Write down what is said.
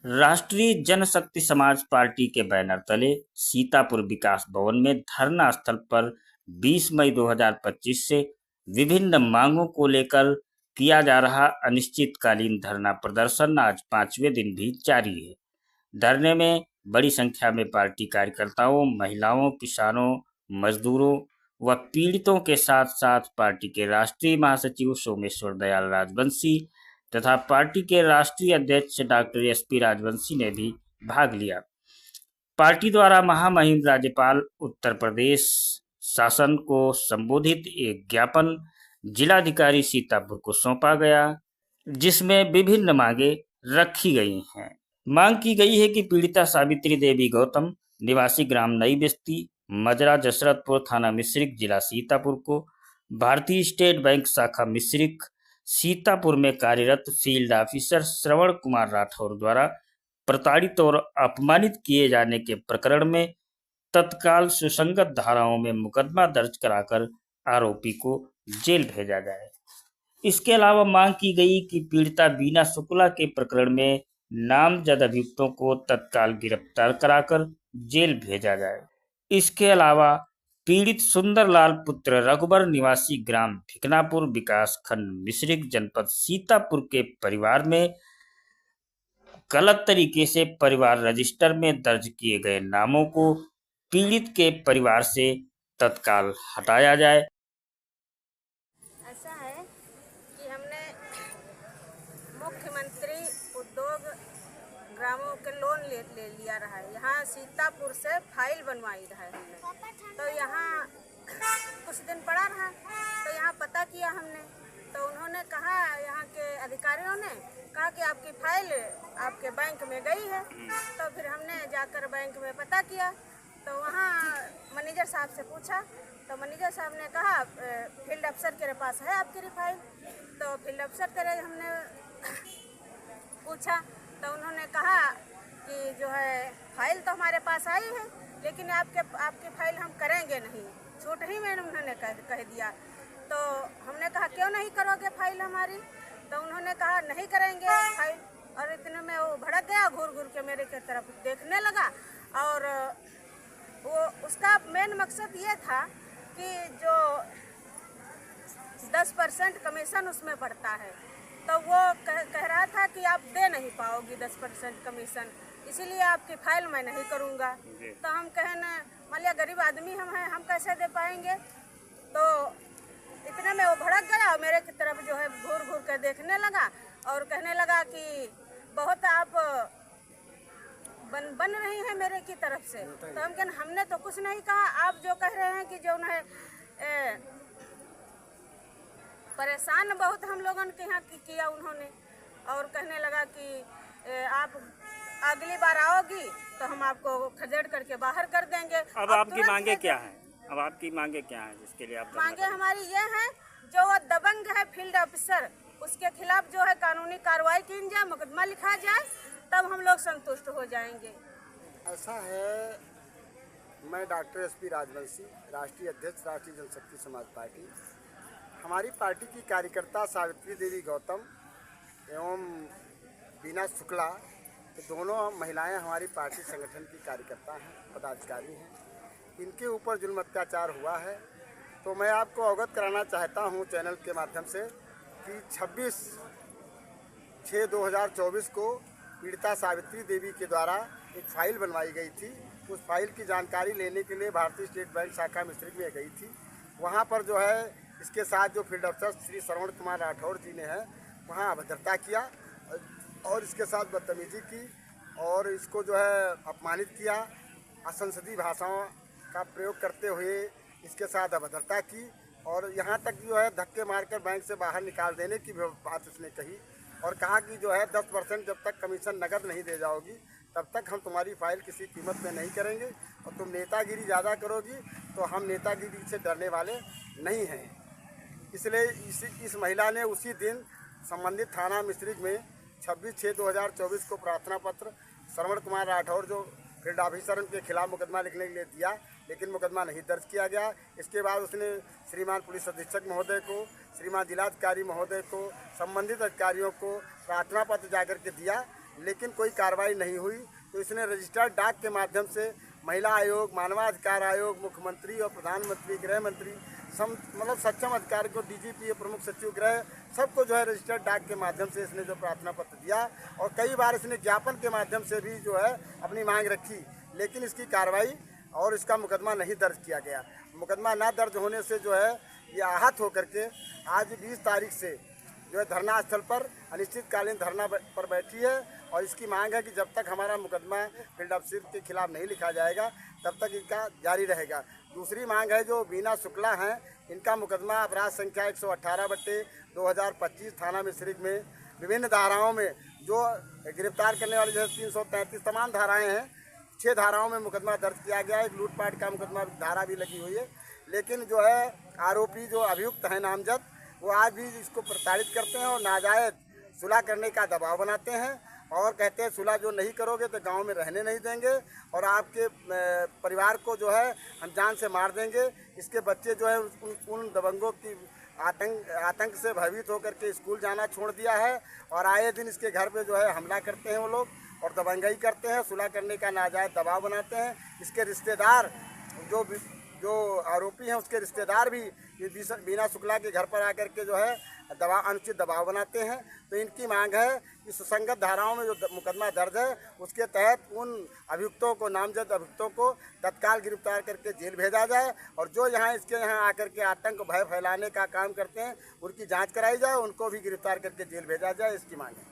राष्ट्रीय जनशक्ति समाज पार्टी के बैनर तले सीतापुर विकास भवन में धरना स्थल पर 20 मई 2025 से विभिन्न मांगों को लेकर किया जा रहा अनिश्चितकालीन धरना प्रदर्शन आज 5वें दिन भी जारी है। धरने में बड़ी संख्या में पार्टी कार्यकर्ताओं, महिलाओं, किसानों, मजदूरों व पीड़ितों के साथ साथ पार्टी के राष्ट्रीय महासचिव सोमेश्वर दयाल राजवंशी तथा पार्टी के राष्ट्रीय अध्यक्ष डॉक्टर एसपी राजवंशी ने भी भाग लिया। पार्टी द्वारा महामहिम राज्यपाल उत्तर प्रदेश शासन को संबोधित एक ज्ञापन जिलाधिकारी सीतापुर को सौंपा गया, जिसमें विभिन्न मांगे रखी गई हैं। मांग की गई है कि पीड़िता सावित्री देवी गौतम निवासी ग्राम नई बस्ती मजरा जसरतपुर थाना मिश्रिक जिला सीतापुर को भारतीय स्टेट बैंक शाखा मिश्रिक सीतापुर में कार्यरत फील्ड ऑफिसर श्रवण कुमार राठौर द्वारा प्रताड़ित और अपमानित किए जाने के प्रकरण में तत्काल सुसंगत धाराओं में मुकदमा दर्ज कराकर आरोपी को जेल भेजा जाए। इसके अलावा मांग की गई कि पीड़िता बीना शुक्ला के प्रकरण में नामजद अभियुक्तों को तत्काल गिरफ्तार कराकर जेल भेजा जाए। इसके अलावा पीड़ित सुंदरलाल पुत्र रघुबर निवासी ग्राम भिकनापुर विकास खंड मिश्रिक जनपद सीतापुर के परिवार में गलत तरीके से परिवार रजिस्टर में दर्ज किए गए नामों को पीड़ित के परिवार से तत्काल हटाया जाए। ऐसा है कि हमने मुख्यमंत्री उद्योग ग्रामों के लोन ले लिया रहा है। यहाँ सीतापुर से फाइल बनवाई रहा है हमने, तो यहाँ कुछ दिन पड़ा रहा, तो यहाँ पता किया हमने, तो उन्होंने कहा, यहाँ के अधिकारियों ने कहा कि आपकी फाइल आपके बैंक में गई है। तो फिर हमने जाकर बैंक में पता किया, तो वहाँ मैनेजर साहब से पूछा, तो मैनेजर साहब ने कहा फील्ड अफसर के पास है आपकी फाइल। तो फील्ड अफसर के हमने पूछा, तो उन्होंने कहा कि जो है फाइल तो हमारे पास आई है, लेकिन आपकी फाइल हम करेंगे नहीं, छूट ही में उन्होंने कह दिया। तो हमने कहा क्यों नहीं करोगे फाइल हमारी? तो उन्होंने कहा नहीं करेंगे फाइल। और इतने में वो भड़क गया, घूर घूर के मेरे की तरफ देखने लगा, और वो उसका मेन मकसद ये था कि जो 10% कमीशन उसमें पड़ता है, तो वो कह रहा था कि आप दे नहीं पाओगी 10% कमीशन, इसीलिए आपकी फाइल मैं नहीं करूँगा। तो हम कहें न, मान लिया गरीब आदमी हम हैं, हम कैसे दे पाएंगे? तो इतने में वो भड़क गया और मेरे की तरफ जो है घूर घूर कर देखने लगा और कहने लगा कि बहुत आप बन रही हैं मेरे की तरफ से। तो हम कहने हमने तो कुछ नहीं कहा, आप जो कह रहे हैं कि जो है परेशान बहुत हम लोगों के यहाँ किया उन्होंने। और कहने लगा कि आप अगली बार आओगी तो हम आपको खदेड़ करके बाहर कर देंगे। अब आपकी मांगे क्या है? अब आपकी मांगे क्या है जिसके लिए आप? मांगे हमारी ये है, जो वो दबंग है फील्ड ऑफिसर, उसके खिलाफ जो है कानूनी कार्रवाई की जाए, मुकदमा लिखा जाए, तब हम लोग संतुष्ट हो जाएंगे। ऐसा है, मैं डॉक्टर एसपी राजवंशी, राष्ट्रीय अध्यक्ष राष्ट्रीय जनशक्ति समाज पार्टी। हमारी पार्टी की कार्यकर्ता सावित्री देवी गौतम एवं बीना शुक्ला, ये दोनों महिलाएं हमारी पार्टी संगठन की कार्यकर्ता हैं, पदाधिकारी हैं। इनके ऊपर जुल्म अत्याचार हुआ है, तो मैं आपको अवगत कराना चाहता हूं चैनल के माध्यम से कि 26/6/2024 को पीड़िता सावित्री देवी के द्वारा एक फाइल बनवाई गई थी। उस फाइल की जानकारी लेने के लिए भारतीय स्टेट बैंक शाखा मिश्रिक में गई थी। वहाँ पर जो है इसके साथ जो फील्ड अफसर श्री श्रवण कुमार राठौर जी ने है वहाँ अभद्रता किया और इसके साथ बदतमीजी की और इसको जो है अपमानित किया, असंसदीय भाषाओं का प्रयोग करते हुए इसके साथ अभद्रता की और यहाँ तक जो है धक्के मारकर बैंक से बाहर निकाल देने की बात उसने कही और कहा कि जो है 10% जब तक कमीशन नकद नहीं दे जाओगी तब तक हम तुम्हारी फाइल किसी कीमत में नहीं करेंगे और तुम नेतागिरी ज़्यादा करोगी तो हम नेतागिरी से डरने वाले नहीं हैं। इसलिए इस महिला ने उसी दिन संबंधित थाना मिश्रिक में 26/6/2024 को प्रार्थना पत्र श्रवण कुमार राठौर जो फील्ड ऑफिसर के खिलाफ मुकदमा लिखने के लिए दिया, लेकिन मुकदमा नहीं दर्ज किया गया। इसके बाद उसने श्रीमान पुलिस अधीक्षक महोदय को, श्रीमान जिलाधिकारी महोदय को, संबंधित अधिकारियों को प्रार्थना पत्र जाकर के दिया, लेकिन कोई कार्रवाई नहीं हुई। तो इसने रजिस्टर्ड डाक के माध्यम से महिला आयोग, मानवाधिकार आयोग, मुख्यमंत्री और प्रधानमंत्री, गृह मंत्री, मतलब सक्षम अधिकारी को, डीजीपी, प्रमुख सचिव गृह, सबको जो है रजिस्टर्ड डाक के माध्यम से इसने जो प्रार्थना पत्र दिया और कई बार इसने ज्ञापन के माध्यम से भी जो है अपनी मांग रखी, लेकिन इसकी कार्रवाई और इसका मुकदमा नहीं दर्ज किया गया। मुकदमा ना दर्ज होने से जो है ये आहत होकर के आज 20 तारीख से जो है धरना स्थल पर अनिश्चितकालीन धरना पर बैठी है और इसकी मांग है कि जब तक हमारा मुकदमा फील्ड ऑफिसर के खिलाफ नहीं लिखा जाएगा तब तक इनका जारी रहेगा। दूसरी मांग है जो बीना शुक्ला हैं, इनका मुकदमा अपराध संख्या 118/2025 थाना मिश्रिख में विभिन्न धाराओं में जो गिरफ्तार करने वाली जो 333 तमाम धाराएं हैं, 6 धाराओं में मुकदमा दर्ज किया गया है। एक लूटपाट का मुकदमा धारा भी लगी हुई है, लेकिन जो है आरोपी जो अभियुक्त हैं नामजद, वो आज भी इसको प्रताड़ित करते हैं और नाजायज सुलह करने का दबाव बनाते हैं और कहते हैं सुलह जो नहीं करोगे तो गांव में रहने नहीं देंगे और आपके परिवार को जो है हम जान से मार देंगे। इसके बच्चे जो है उन दबंगों की आतंक से भयभीत होकर के स्कूल जाना छोड़ दिया है और आए दिन इसके घर पे जो है हमला करते हैं वो लोग और दबंगई करते हैं, सुलह करने का नाजायज दबाव बनाते हैं। इसके रिश्तेदार जो आरोपी हैं उसके रिश्तेदार भी बीना शुक्ला के घर पर आकर के जो है अनुचित दबाव बनाते हैं। तो इनकी मांग है कि सुसंगत धाराओं में जो मुकदमा दर्ज है उसके तहत उन अभियुक्तों को, नामजद अभियुक्तों को तत्काल गिरफ्तार करके जेल भेजा जाए और जो यहाँ इसके यहाँ आकर के आतंक भय फैलाने का काम करते हैं उनकी जांच कराई जाए, उनको भी गिरफ्तार करके जेल भेजा जाए, इसकी मांग है।